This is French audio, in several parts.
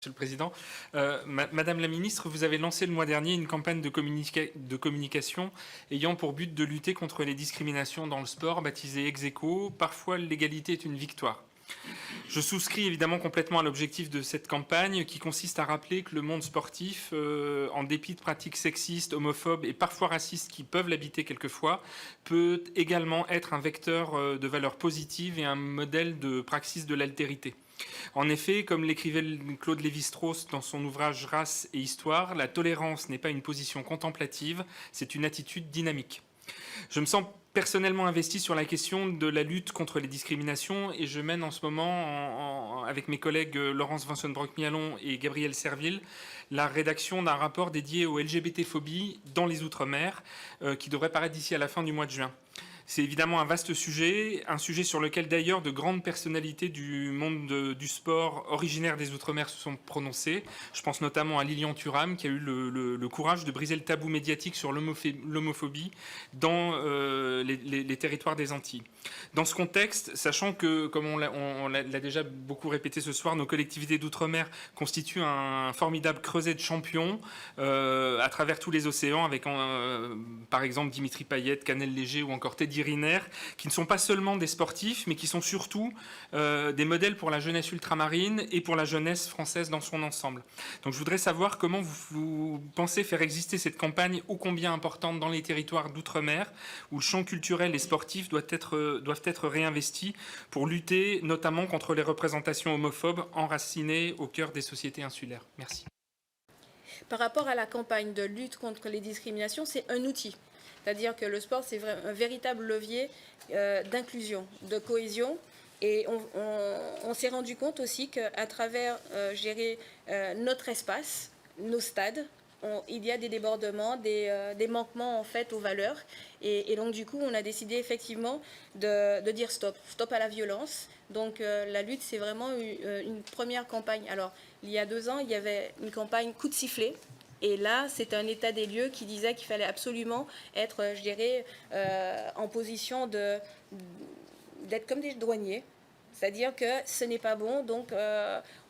Monsieur le Président. Madame la Ministre, vous avez lancé le mois dernier une campagne de communication ayant pour but de lutter contre les discriminations dans le sport, baptisée Ex Aequo. Parfois, l'égalité est une victoire. Je souscris évidemment complètement à l'objectif de cette campagne qui consiste à rappeler que le monde sportif, en dépit de pratiques sexistes, homophobes et parfois racistes qui peuvent l'habiter quelquefois, peut également être un vecteur de valeurs positives et un modèle de praxis de l'altérité. En effet, comme l'écrivait Claude Lévi-Strauss dans son ouvrage Race et Histoire, la tolérance n'est pas une position contemplative, c'est une attitude dynamique. Je me sens personnellement investi sur la question de la lutte contre les discriminations et je mène en ce moment, avec mes collègues Laurence Vincent-Brock-Mialon et Gabriel Serville, la rédaction d'un rapport dédié aux LGBT-phobies dans les Outre-mer qui devrait paraître d'ici à la fin du mois de juin. C'est évidemment un vaste sujet, un sujet sur lequel d'ailleurs de grandes personnalités du monde du sport originaires des Outre-mer se sont prononcées. Je pense notamment à Lilian Thuram qui a eu le courage de briser le tabou médiatique sur l'homophobie dans les territoires des Antilles. Dans ce contexte, sachant que, comme on l'a déjà beaucoup répété ce soir, nos collectivités d'outre-mer constituent un formidable creuset de champions à travers tous les océans, avec par exemple Dimitri Payet, Canel Léger ou encore Teddy Riner, qui ne sont pas seulement des sportifs, mais qui sont surtout des modèles pour la jeunesse ultramarine et pour la jeunesse française dans son ensemble. Donc je voudrais savoir comment vous pensez faire exister cette campagne ô combien importante dans les territoires d'outre-mer, où le champ culturel et sportif doivent être réinvestis pour lutter notamment contre les représentations homophobes enracinées au cœur des sociétés insulaires. Merci. Par rapport à la campagne de lutte contre les discriminations, c'est un outil. C'est-à-dire que le sport, c'est un véritable levier d'inclusion, de cohésion. Et on s'est rendu compte aussi qu'à travers gérer notre espace, nos stades, il y a des débordements, des manquements en fait aux valeurs. Et donc du coup, on a décidé effectivement de dire stop à la violence. Donc la lutte, c'est vraiment une première campagne. Alors, il y a 2 ans, il y avait une campagne coup de sifflet. Et là, c'est un état des lieux qui disait qu'il fallait absolument être, je dirais, en position d'être comme des douaniers. C'est-à-dire que ce n'est pas bon, donc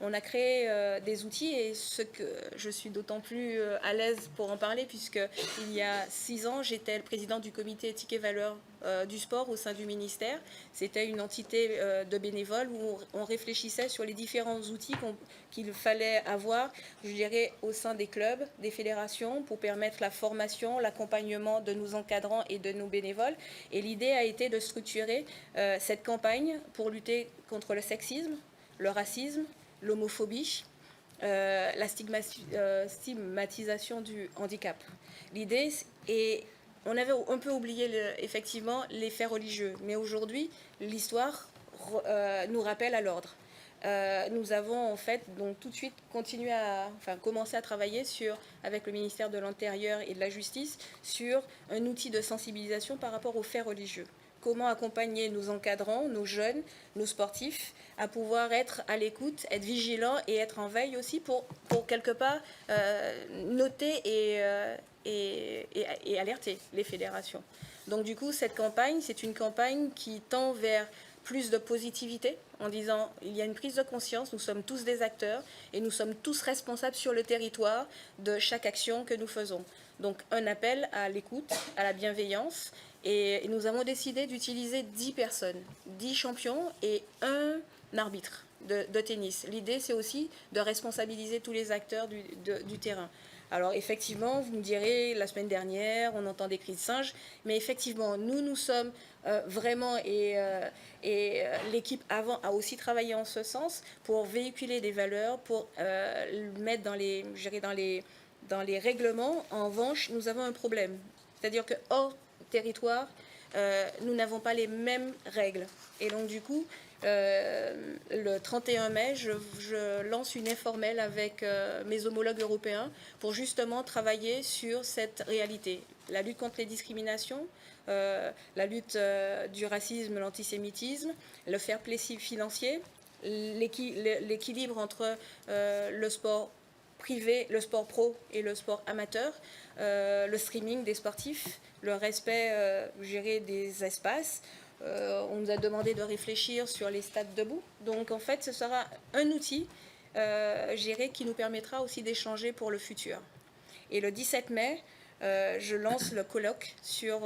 on a créé des outils et ce que je suis d'autant plus à l'aise pour en parler puisque il y a 6 ans, j'étais le président du comité éthique et valeurs du sport au sein du ministère. C'était une entité de bénévoles où on réfléchissait sur les différents outils qu'il fallait avoir, je dirais, au sein des clubs, des fédérations pour permettre la formation, l'accompagnement de nos encadrants et de nos bénévoles. Et l'idée a été de structurer cette campagne pour lutter contre le sexisme, le racisme, l'homophobie, la stigmatisation du handicap. L'idée est, on avait un peu oublié effectivement les faits religieux, mais aujourd'hui, l'histoire nous rappelle à l'ordre. Nous avons en fait donc tout de suite commencé à travailler avec le ministère de l'Intérieur et de la Justice sur un outil de sensibilisation par rapport aux faits religieux. Comment accompagner nos encadrants, nos jeunes, nos sportifs à pouvoir être à l'écoute, être vigilants et être en veille aussi pour quelque part noter et alerter les fédérations. Donc du coup, cette campagne, c'est une campagne qui tend vers plus de positivité en disant il y a une prise de conscience, nous sommes tous des acteurs et nous sommes tous responsables sur le territoire de chaque action que nous faisons. Donc un appel à l'écoute, à la bienveillance et nous avons décidé d'utiliser 10 personnes, 10 champions et un arbitre de tennis. L'idée c'est aussi de responsabiliser tous les acteurs du terrain. Alors effectivement, vous me direz, la semaine dernière, on entend des cris de singes, mais effectivement, nous sommes vraiment, et l'équipe avant a aussi travaillé en ce sens, pour véhiculer des valeurs, pour mettre dans les règlements. En revanche, nous avons un problème. C'est-à-dire que hors territoire, nous n'avons pas les mêmes règles. Et donc du coup, le 31 mai, je lance une informelle avec mes homologues européens pour justement travailler sur cette réalité. La lutte contre les discriminations, la lutte du racisme, l'antisémitisme, le fair play financier, l'équilibre entre le sport privé, le sport pro et le sport amateur, le streaming des sportifs, le respect des espaces. On nous a demandé de réfléchir sur les stades debout. Donc en fait, ce sera un outil qui nous permettra aussi d'échanger pour le futur. Et le 17 mai, je lance le colloque sur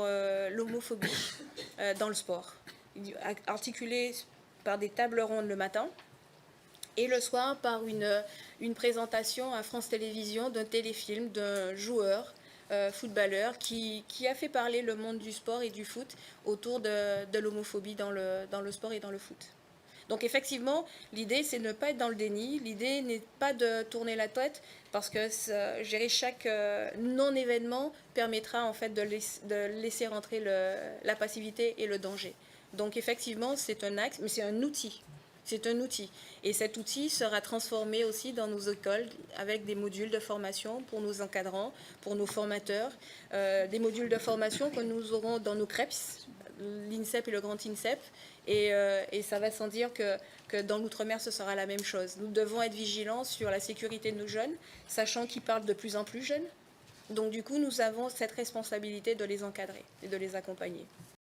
l'homophobie dans le sport, articulé par des tables rondes le matin et le soir par une présentation à France Télévisions d'un téléfilm d'un joueur footballeur qui a fait parler le monde du sport et du foot autour de l'homophobie dans le sport et dans le foot. Donc effectivement, l'idée, c'est de ne pas être dans le déni. L'idée n'est pas de tourner la tête parce que gérer chaque non-événement permettra en fait de laisser rentrer la passivité et le danger. Donc effectivement, c'est un axe, mais c'est un outil. C'est un outil. Et cet outil sera transformé aussi dans nos écoles avec des modules de formation pour nos encadrants, pour nos formateurs, des modules de formation que nous aurons dans nos CREPS, l'INSEP et le Grand INSEP. Et ça va sans dire que dans l'outre-mer, ce sera la même chose. Nous devons être vigilants sur la sécurité de nos jeunes, sachant qu'ils parlent de plus en plus jeunes. Donc du coup, nous avons cette responsabilité de les encadrer et de les accompagner.